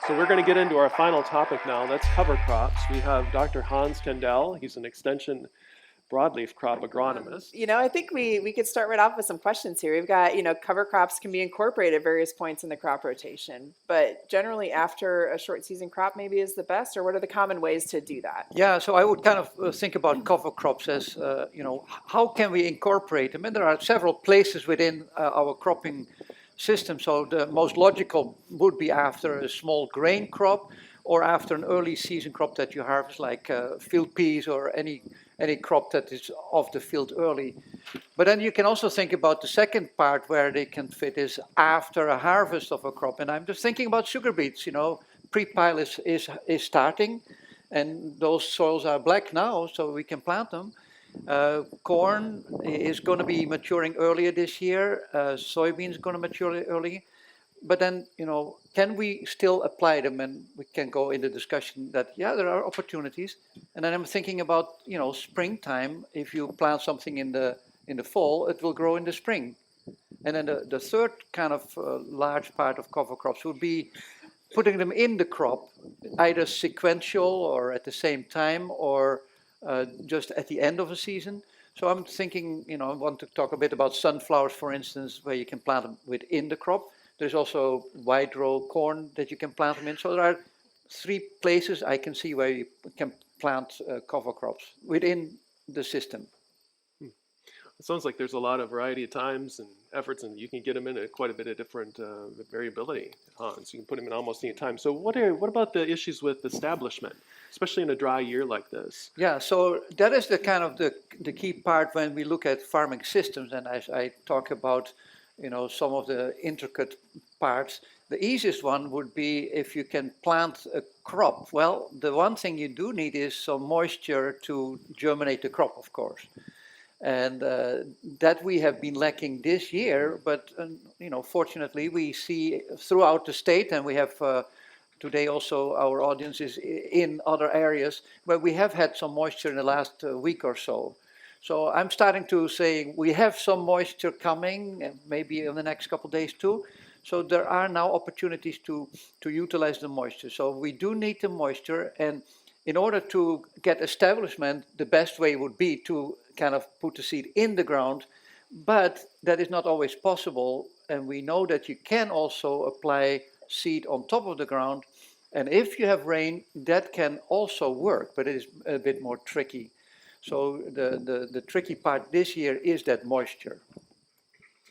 So we're going to get into our final topic now. That's cover crops. We have Dr. Hans Kendall. He's an extension broadleaf crop agronomist. I think we could start right off with some questions here. We've got, cover crops can be incorporated at various points in the crop rotation, but generally after a short season crop maybe is the best, or what are the common ways to do that? Yeah, so I would kind of think about cover crops as, how can we incorporate them? And there are several places within our cropping system. So the most logical would be after a small grain crop or after an early season crop that you harvest, like field peas or any crop that is off the field early. But then you can also think about the second part where they can fit is after a harvest of a crop. And I'm just thinking about sugar beets, pre-pile is starting. And those soils are black now, so we can plant them. Corn is going to be maturing earlier this year. Soybeans going to mature early. But then, can we still apply them? And we can go into discussion that, yeah, there are opportunities. And then I'm thinking about, springtime. If you plant something in the fall, it will grow in the spring. And then the third kind of large part of cover crops would be putting them in the crop, either sequential or at the same time or just at the end of a season. So I'm thinking, I want to talk a bit about sunflowers, for instance, where you can plant them within the crop. There's also wide row corn that you can plant them in. So there are three places I can see where you can plant cover crops within the system. It sounds like there's a lot of variety of times and efforts, and you can get them in quite a bit of different variability. So you can put them in almost any time. So what about the issues with establishment, especially in a dry year like this? Yeah, so that is the kind of the key part when we look at farming systems, and as I talk about, some of the intricate parts. The easiest one would be if you can plant a crop. Well, the one thing you do need is some moisture to germinate the crop, of course. And that we have been lacking this year, but fortunately we see throughout the state, and we have today also our audience is in other areas where we have had some moisture in the last week or so. So I'm starting to say we have some moisture coming, and maybe in the next couple of days too. So there are now opportunities to utilize the moisture. So we do need the moisture, and in order to get establishment, the best way would be to kind of put the seed in the ground, but that is not always possible. And we know that you can also apply seed on top of the ground. And if you have rain, that can also work, but it is a bit more tricky. So the tricky part this year is that moisture.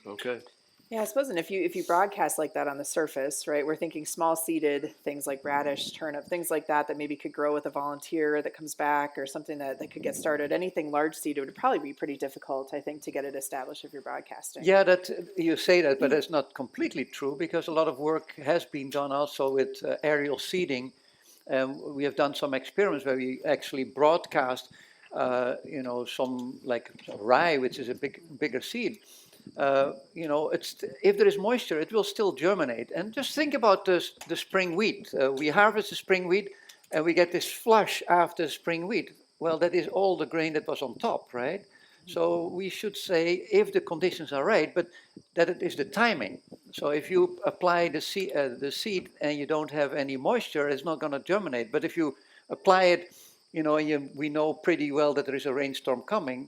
Okay. Yeah, I suppose, and if you broadcast like that on the surface, right, we're thinking small seeded things like radish, turnip, things like that maybe could grow with a volunteer that comes back, or something that could get started. Anything large seeded would probably be pretty difficult, I think, to get it established if you're broadcasting. Yeah, that you say that, but that's not completely true, because a lot of work has been done also with aerial seeding. We have done some experiments where we actually broadcast, some like rye, which is a bigger seed. If there is moisture, it will still germinate. And just think about the spring wheat. We harvest the spring wheat and we get this flush after spring wheat. Well, that is all the grain that was on top, right? So we should say if the conditions are right, but that it is the timing. So if you apply the seed and you don't have any moisture, it's not going to germinate. But if you apply it, we know pretty well that there is a rainstorm coming,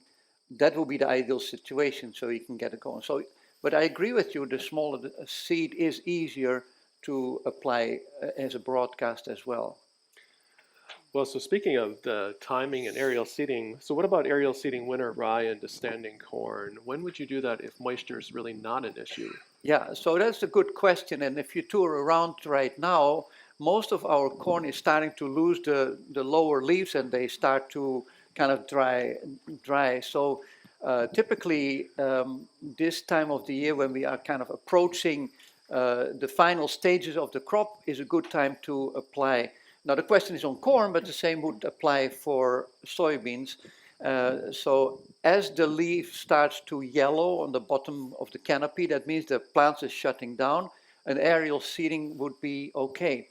that will be the ideal situation, so you can get it going. So, but I agree with you, the smaller the seed is easier to apply as a broadcast as well. Well, so speaking of the timing and aerial seeding, so what about aerial seeding winter rye into standing corn? When would you do that if moisture is really not an issue? Yeah, so that's a good question. And if you tour around right now, most of our corn is starting to lose the lower leaves, and they start to kind of dry. So typically this time of the year, when we are kind of approaching the final stages of the crop, is a good time to apply. Now the question is on corn, but the same would apply for soybeans. So as the leaf starts to yellow on the bottom of the canopy, that means the plant is shutting down, and aerial seeding would be okay.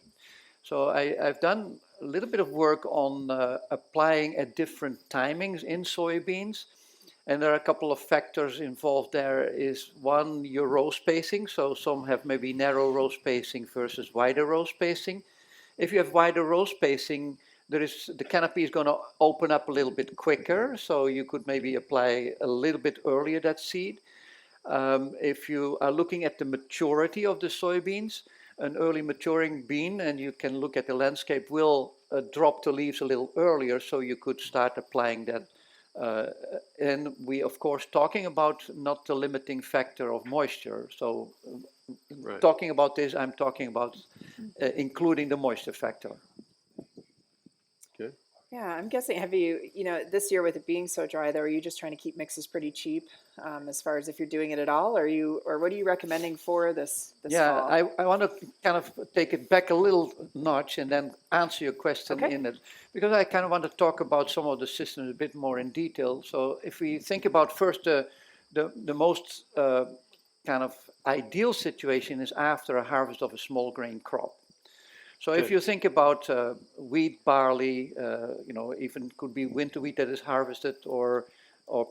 So I've done a little bit of work on applying at different timings in soybeans. And there are a couple of factors involved. There is one, your row spacing. So some have maybe narrow row spacing versus wider row spacing. If you have wider row spacing, the canopy is going to open up a little bit quicker, so you could maybe apply a little bit earlier that seed. If you are looking at the maturity of the soybeans, an early maturing bean, and you can look at the landscape, will drop the leaves a little earlier, so you could start applying that. And we, of course, talking about not the limiting factor of moisture. So Right. talking about this, I'm talking about including the moisture factor. Okay. Yeah, I'm guessing, have you, this year with it being so dry, though, are you just trying to keep mixes pretty cheap as far as if you're doing it at all? Or what are you recommending for this Yeah, fall? I want to kind of take it back a little notch and then answer your question Okay. in it, because I kind of want to talk about some of the systems a bit more in detail. So if we think about first the most kind of ideal situation is after a harvest of a small grain crop. So if Okay. you think about wheat, barley, even could be winter wheat that is harvested, or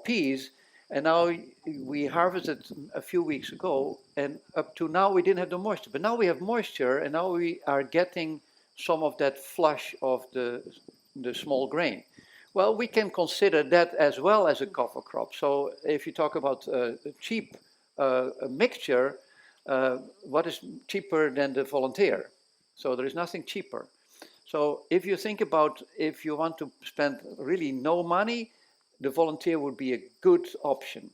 peas, and now we harvested a few weeks ago, and up to now we didn't have the moisture, but now we have moisture, and now we are getting some of that flush of the small grain. Well, we can consider that as well as a cover crop. So if you talk about a cheap mixture, what is cheaper than the volunteer? So there is nothing cheaper. So if you think about, if you want to spend really no money, the volunteer would be a good option.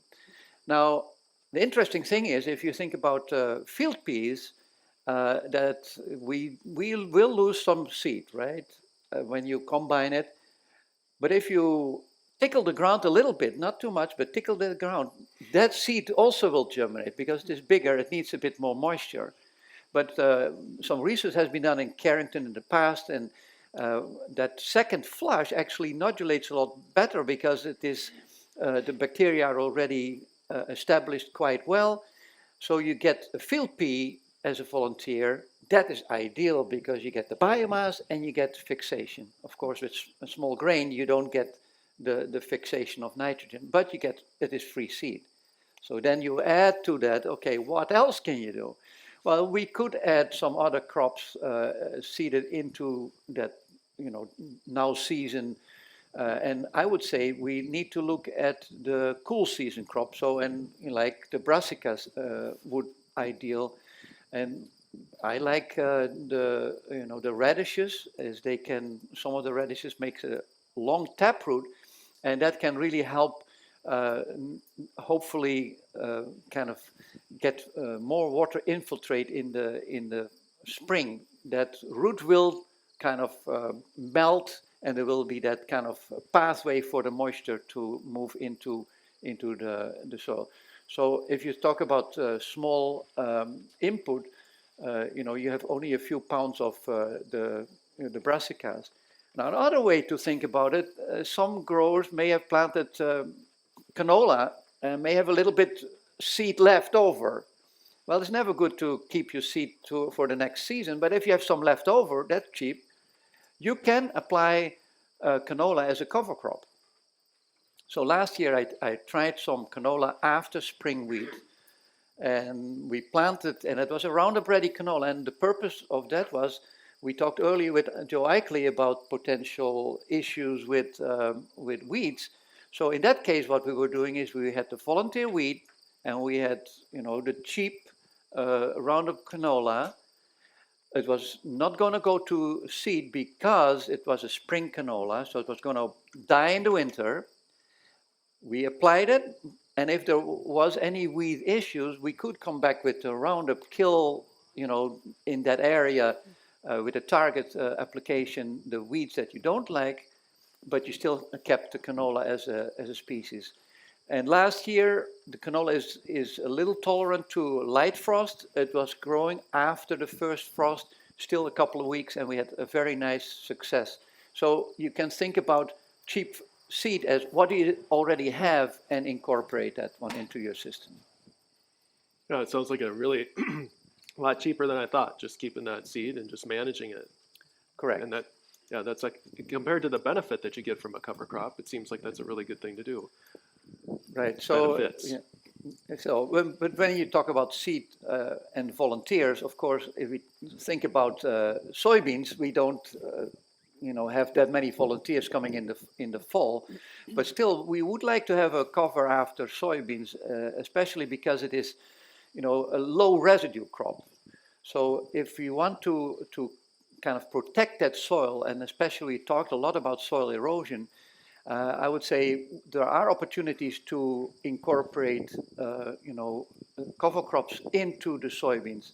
Now, the interesting thing is, if you think about field peas, that we will lose some seed, right? When you combine it. But if you tickle the ground a little bit, not too much, but tickle the ground, that seed also will germinate, because it is bigger, it needs a bit more moisture. But some research has been done in Carrington in the past, and that second flush actually nodulates a lot better, because it is the bacteria are already established quite well. So you get a field pea as a volunteer. That is ideal, because you get the biomass and you get fixation. Of course, with a small grain, you don't get the fixation of nitrogen, but you get, it is free seed. So then you add to that, okay, what else can you do? Well, we could add some other crops seeded into that, now season. And I would say we need to look at the cool season crops. So, and like the brassicas would ideal. And I like the radishes, as they can, some of the radishes make a long taproot, and that can really help hopefully kind of get more water infiltrate in the spring. That root will kind of melt, and there will be that kind of pathway for the moisture to move into the soil. So if you talk about small input, you have only a few pounds of the brassicas. Now, another way to think about it, some growers may have planted canola and may have a little bit seed left over. Well, it's never good to keep your seed for the next season, but if you have some left over, that's cheap, you can apply canola as a cover crop. So last year I tried some canola after spring wheat, and we planted, and it was a Roundup Ready canola, and the purpose of that was, we talked earlier with Joe Eichley about potential issues with weeds. So in that case, what we were doing is we had the volunteer wheat, and we had, the cheap Roundup canola. It was not going to go to seed because it was a spring canola, so it was going to die in the winter. We applied it, and if there was any weed issues, we could come back with the Roundup, kill, in that area with a target application, the weeds that you don't like, but you still kept the canola as a species. And last year, the canola is a little tolerant to light frost. It was growing after the first frost, still a couple of weeks, and we had a very nice success. So you can think about cheap seed as what do you already have, and incorporate that one into your system. Yeah, it sounds like a really a lot cheaper than I thought, just keeping that seed and just managing it. Correct. And that's like, compared to the benefit that you get from a cover crop, it seems like that's a really good thing to do. Right. So Benefits. yeah, So, but when you talk about seed and volunteers, of course, if we think about soybeans, we don't, have that many volunteers coming in the fall. But still, we would like to have a cover after soybeans, especially because it is, a low residue crop. So if we want to kind of protect that soil, and especially we talked a lot about soil erosion, I would say there are opportunities to incorporate, cover crops into the soybeans.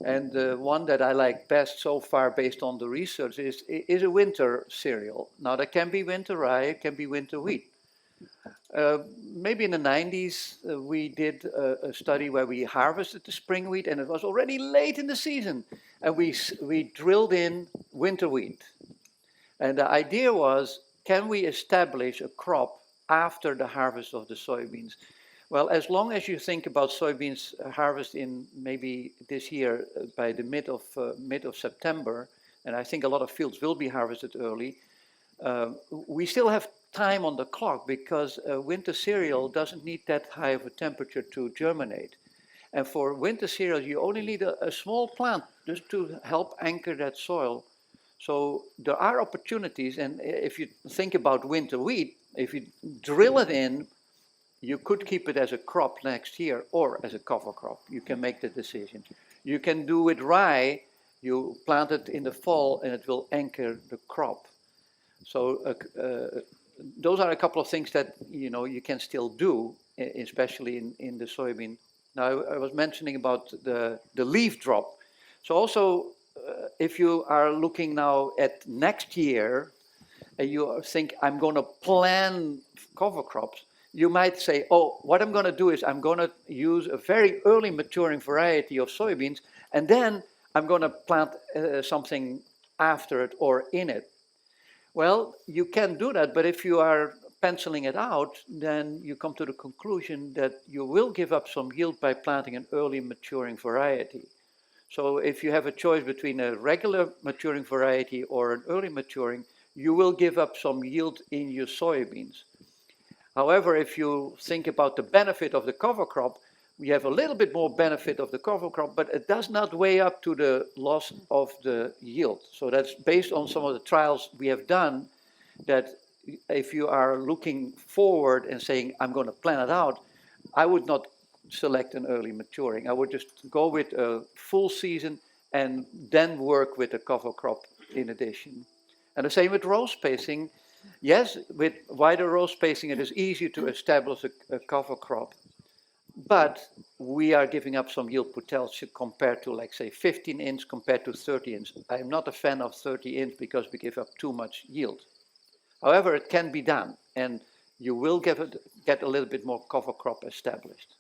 And the one that I like best so far, based on the research, is a winter cereal. Now, that can be winter rye, it can be winter wheat. Maybe in the 90s, we did a study where we harvested the spring wheat, and it was already late in the season, and we drilled in winter wheat. And the idea was, can we establish a crop after the harvest of the soybeans? Well, as long as you think about soybeans harvest in maybe this year by the mid of September, and I think a lot of fields will be harvested early, we still have time on the clock, because winter cereal doesn't need that high of a temperature to germinate. And for winter cereals, you only need a small plant just to help anchor that soil. So there are opportunities, and if you think about winter wheat, if you drill it in, you could keep it as a crop next year or as a cover crop. You can make the decision. You can do with rye, you plant it in the fall and it will anchor the crop. So those are a couple of things that you can still do, especially in the soybean. Now, I was mentioning about the leaf drop. So also, if you are looking now at next year, and you think, I'm going to plan cover crops, you might say, oh, what I'm going to do is I'm going to use a very early maturing variety of soybeans, and then I'm going to plant something after it or in it. Well, you can do that, but if you are penciling it out, then you come to the conclusion that you will give up some yield by planting an early maturing variety. So if you have a choice between a regular maturing variety or an early maturing, you will give up some yield in your soybeans. However, if you think about the benefit of the cover crop, we have a little bit more benefit of the cover crop, but it does not weigh up to the loss of the yield. So that's based on some of the trials we have done, that if you are looking forward and saying, I'm going to plan it out, I would not select an early maturing. I would just go with a full season and then work with a cover crop in addition. And the same with row spacing. Yes, with wider row spacing, it is easier to establish a cover crop. But we are giving up some yield potential compared to, like, say, 15 inch compared to 30 inch. I'm not a fan of 30 inch because we give up too much yield. However, it can be done, and you will get a little bit more cover crop established.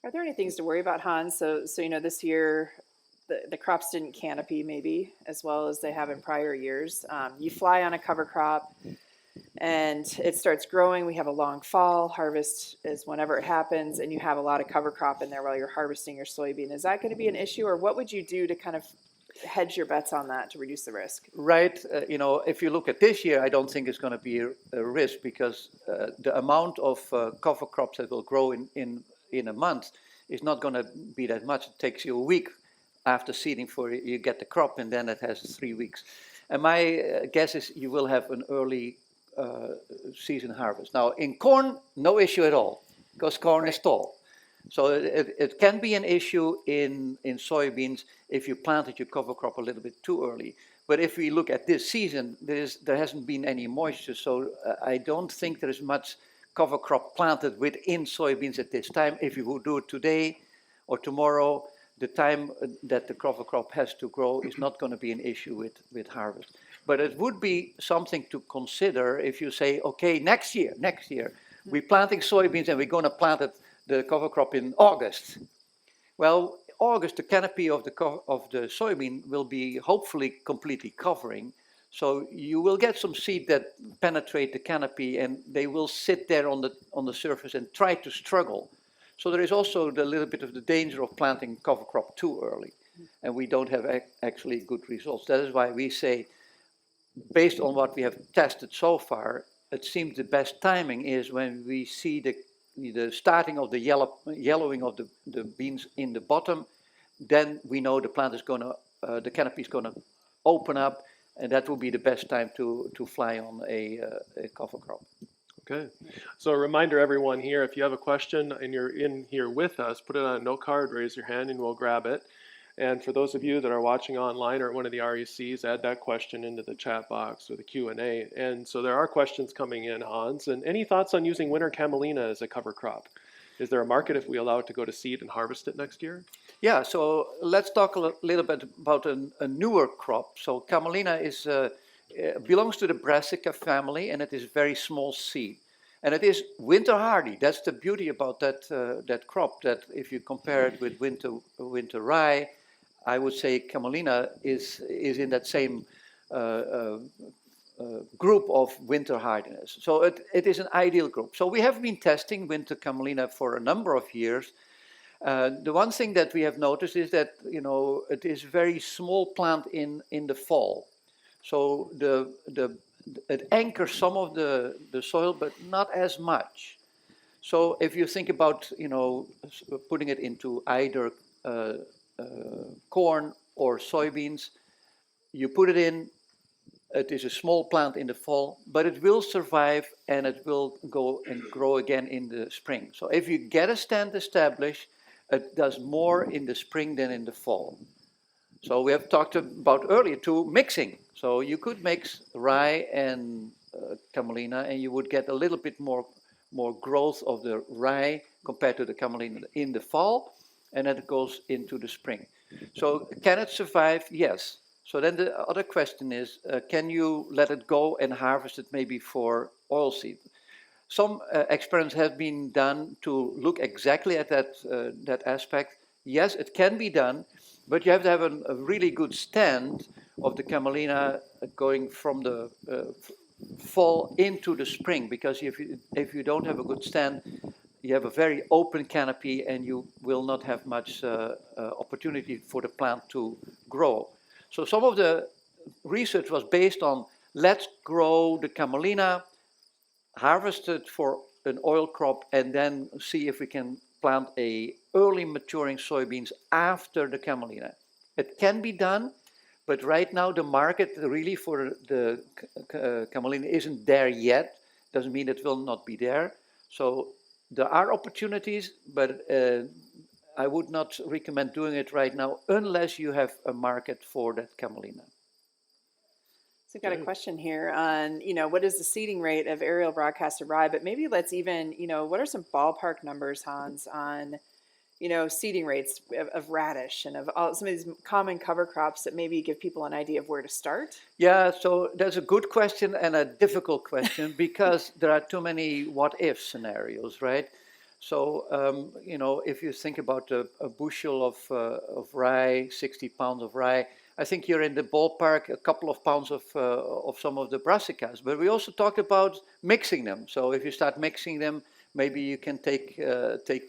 Are there any things to worry about, Hans? So this year, the crops didn't canopy maybe as well as they have in prior years. You fly on a cover crop, and it starts growing. We have a long fall. Harvest is whenever it happens, and you have a lot of cover crop in there while you're harvesting your soybean. Is that going to be an issue, or what would you do to kind of hedge your bets on that to reduce the risk? Right. If you look at this year, I don't think it's going to be a risk, because the amount of cover crops that will grow in a month is not going to be that much. It takes you a week after seeding for you get the crop, and then it has 3 weeks. And my guess is you will have an early season harvest. Now, in corn, no issue at all, because corn is tall. So it can be an issue in soybeans if you planted your cover crop a little bit too early. But if we look at this season, there hasn't been any moisture, so I don't think there is much cover crop planted within soybeans at this time. If you would do it today or tomorrow, the time that the cover crop has to grow is not going to be an issue with harvest. But it would be something to consider if you say, okay, next year, we're planting soybeans and we're going to plant the cover crop in August. Well, August, the canopy of the soybean will be hopefully completely covering. So you will get some seed that penetrate the canopy, and they will sit there on the surface and try to struggle. So there is also the little bit of the danger of planting cover crop too early, and we don't have actually good results. That is why we say, based on what we have tested so far, it seems the best timing is when we see the starting of the yellowing of the beans in the bottom, then we know the plant is going to, the canopy is going to open up, and that will be the best time to fly on a cover crop. Okay. So a reminder, everyone here, if you have a question and you're in here with us, put it on a note card, raise your hand, and we'll grab it. And for those of you that are watching online or at one of the RECs, add that question into the chat box or the Q&A. And so there are questions coming in, Hans. And any thoughts on using winter camelina as a cover crop? Is there a market if we allow it to go to seed and harvest it next year? Yeah, so let's talk a little bit about a newer crop. So camelina is belongs to the brassica family, and it is very small seed. And it is winter hardy. That's the beauty about that crop, that if you compare it with winter rye, I would say camelina is in that same group of winter hardiness. So it is an ideal group. So we have been testing winter camelina for a number of years. The one thing that we have noticed is that, you know, it is very small plant in the fall. So it anchors some of the soil, but not as much. So if you think about, you know, putting it into either corn or soybeans, you put it in, it is a small plant in the fall, but it will survive and it will go and grow again in the spring. So if you get a stand established, it does more in the spring than in the fall. So we have talked about earlier too, mixing. So you could mix rye and camelina, and you would get a little bit more growth of the rye compared to the camelina in the fall, and then it goes into the spring. So can it survive? Yes. So then the other question is, can you let it go and harvest it maybe for oilseed? Some experiments have been done to look exactly at that aspect. Yes, it can be done, but you have to have a really good stand of the camelina going from the fall into the spring, because if you don't have a good stand, you have a very open canopy and you will not have much opportunity for the plant to grow. So some of the research was based on, let's grow the camelina, harvest it for an oil crop, and then see if we can plant a early maturing soybeans after the camelina. It can be done, but right now the market really for the camelina isn't there yet. Doesn't mean it will not be there. So there are opportunities, but I would not recommend doing it right now unless you have a market for that camelina. So I've got a question here on, you know, what is the seeding rate of aerial broadcasted rye? But maybe let's even, you know, what are some ballpark numbers, Hans, on, you know, seeding rates of radish and of all, some of these common cover crops that maybe give people an idea of where to start? Yeah, so that's a good question and a difficult question because there are too many what-if scenarios, right? So, you know, if you think about a bushel of rye, 60 pounds of rye, I think you're in the ballpark, a couple of pounds of some of the brassicas. But we also talked about mixing them. So if you start mixing them, maybe you can take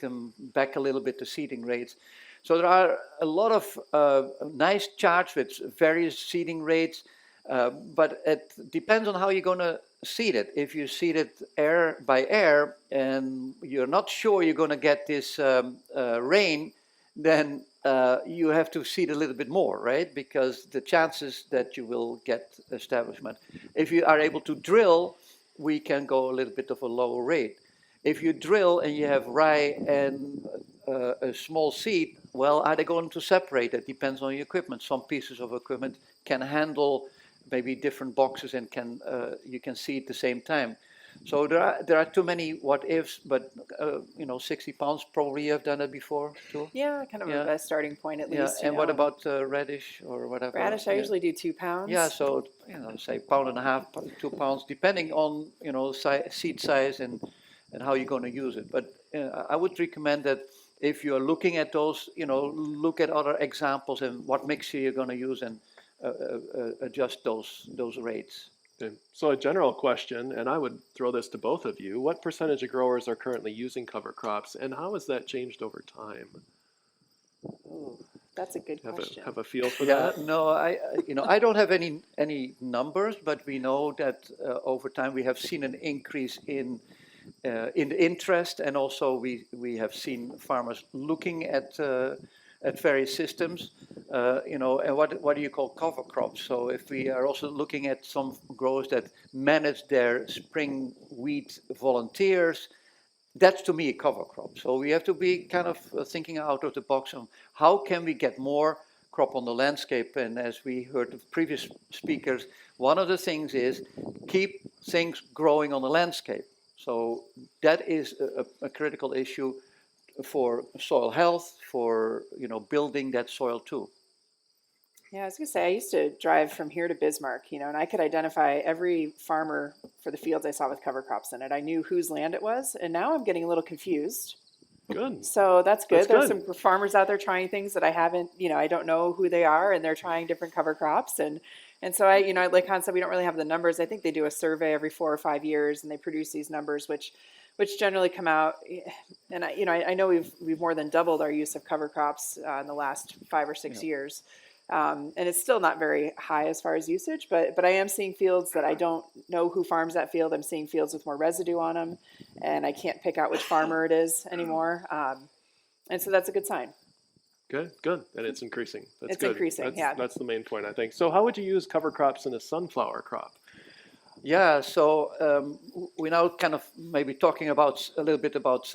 them back a little bit to seeding rates. So there are a lot of nice charts with various seeding rates, but it depends on how you're going to seed it. If you seed it air by air and you're not sure you're going to get this rain, then you have to seed a little bit more, right? Because the chances that you will get establishment. If you are able to drill, we can go a little bit of a lower rate. If you drill and you have rye and a small seed, well, are they going to separate? It depends on your equipment. Some pieces of equipment can handle maybe different boxes and you can seed at the same time. So there are too many what ifs, but you know, 60 pounds probably you have done it before too. Yeah, kind of a best starting point at least. Yeah, and what about radish or whatever? Radish? I usually do 2 pounds. Yeah, so you know, say pound and a half, 2 pounds, depending on seed size and how you're going to use it. But I would recommend that if you're looking at those, look at other examples and what mixture you're going to use and adjust those rates. Okay. So a general question, and I would throw this to both of you, what percentage of growers are currently using cover crops, and how has that changed over time? Ooh, that's a good question. Have a feel for that? No, I don't have any numbers, but we know that over time we have seen an increase in in the interest, and also we have seen farmers looking at various systems, and what do you call cover crops? So if we are also looking at some growers that manage their spring wheat volunteers, that's to me a cover crop. So we have to be kind of thinking out of the box on how can we get more crop on the landscape. And as we heard the previous speakers, one of the things is keep things growing on the landscape. So that is a critical issue for soil health, for building that soil too. Yeah, I was gonna say, I used to drive from here to Bismarck, and I could identify every farmer for the fields I saw with cover crops in it. I knew whose land it was, and now I'm getting a little confused. Good. So that's good. That's There's good. some farmers out there trying things that I haven't, I don't know who they are, and they're trying different cover crops. And so like Hans said, we don't really have the numbers. I think they do a survey every 4 or 5 years, and they produce these numbers, which generally come out. And I know we've more than doubled our use of cover crops in the last 5 or 6 years. And it's still not very high as far as usage, but I am seeing fields that I don't know who farms that field. I'm seeing fields with more residue on them, and I can't pick out which farmer it is anymore. And so that's a good sign. Good. And it's increasing. That's It's good. increasing, yeah. That's the main point, I think. So how would you use cover crops in a sunflower crop? Yeah, so we're now kind of maybe talking about a little bit about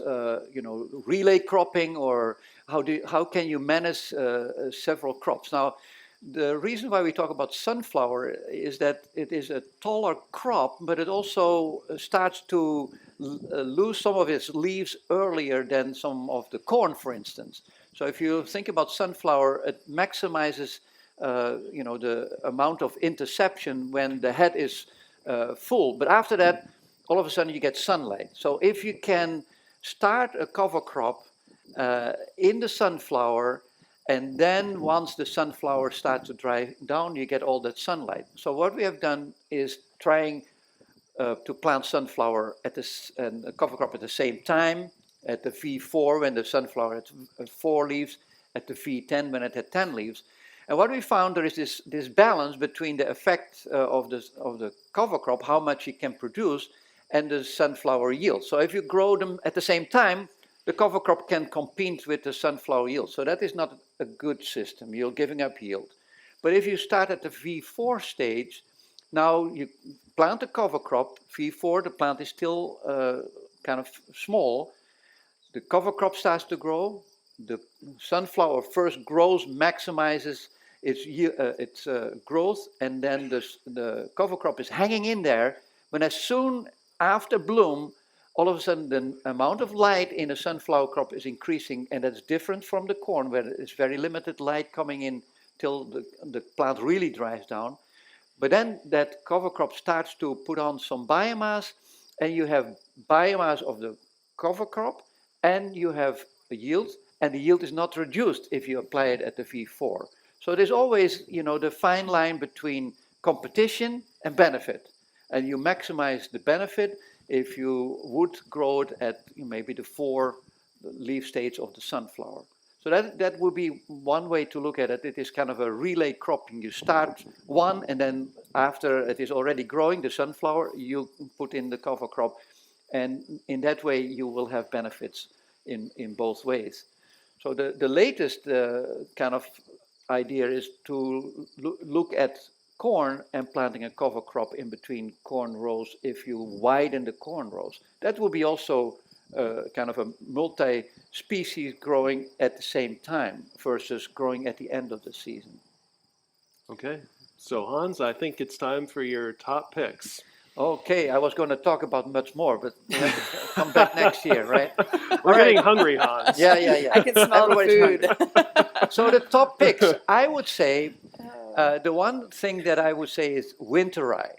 relay cropping, or how can you manage several crops. Now, the reason why we talk about sunflower is that it is a taller crop, but it also starts to lose some of its leaves earlier than some of the corn, for instance. So if you think about sunflower, it maximizes the amount of interception when the head is full. But after that, all of a sudden you get sunlight. So if you can start a cover crop in the sunflower, and then once the sunflower starts to dry down, you get all that sunlight. So what we have done is trying to plant sunflower and a cover crop at the same time, at the V4 when the sunflower had 4 leaves, at the V10 when it had 10 leaves. And what we found, there is this balance between the effect of the cover crop, how much it can produce, and the sunflower yield. So if you grow them at the same time, the cover crop can compete with the sunflower yield. So that is not a good system. You're giving up yield. But if you start at the V4 stage, now you plant a cover crop, V4, the plant is still kind of small. The cover crop starts to grow. The sunflower first grows, maximizes its growth, and then the cover crop is hanging in there. When as soon after bloom, all of a sudden the amount of light in a sunflower crop is increasing, and that's different from the corn, where it's very limited light coming in till the plant really dries down. But then that cover crop starts to put on some biomass, and you have biomass of the cover crop, and you have a yield, and the yield is not reduced if you apply it at the V4. So there's always, the fine line between competition and benefit. And you maximize the benefit if you would grow it at maybe the 4 leaf stage of the sunflower. So that would be one way to look at it. It is kind of a relay cropping. You start one, and then after it is already growing, the sunflower, you put in the cover crop. And in that way, you will have benefits in both ways. So the latest kind of idea is to look at corn and planting a cover crop in between corn rows if you widen the corn rows. That will be also kind of a multi-species growing at the same time versus growing at the end of the season. Okay. So Hans, I think it's time for your top picks. Okay, I was going to talk about much more, but we have to come back next year, right? We're getting hungry, Hans. Yeah. I can smell the food. So the top picks, I would say, the one thing that I would say is winter rye.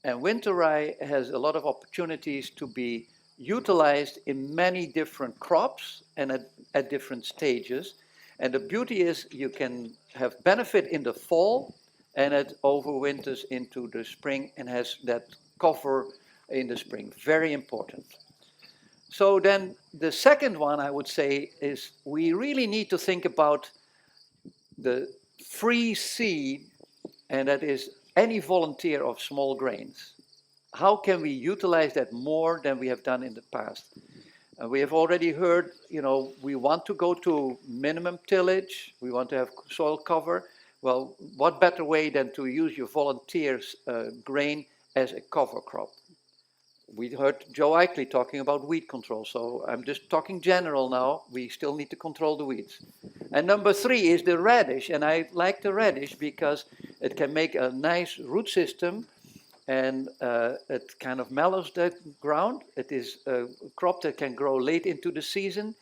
And winter rye has a lot of opportunities to be utilized in many different crops and at different stages. And the beauty is you can have benefit in the fall, and it overwinters into the spring and has that cover in the spring. Very important. So then the second one I would say is we really need to think about the free seed, and that is any volunteer of small grains. how can we utilize that more than we have done in the past? We have already heard, we want to go to minimum tillage, we want to have soil cover. Well, what better way than to use your volunteers' grain as a cover crop? We heard Joe Ikley talking about weed control, so I'm just talking general now. We still need to control the weeds. And number 3 is the radish, and I like the radish because it can make a nice root system, and it kind of mellows the ground. It is a crop that can grow late into the season,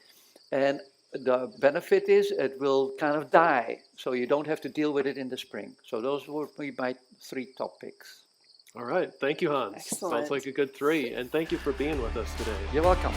and the benefit is it will kind of die, so you don't have to deal with it in the spring. So those would be my 3 topics. All right. Thank you, Hans. Excellent. Sounds like a good 3. And thank you for being with us today. You're welcome.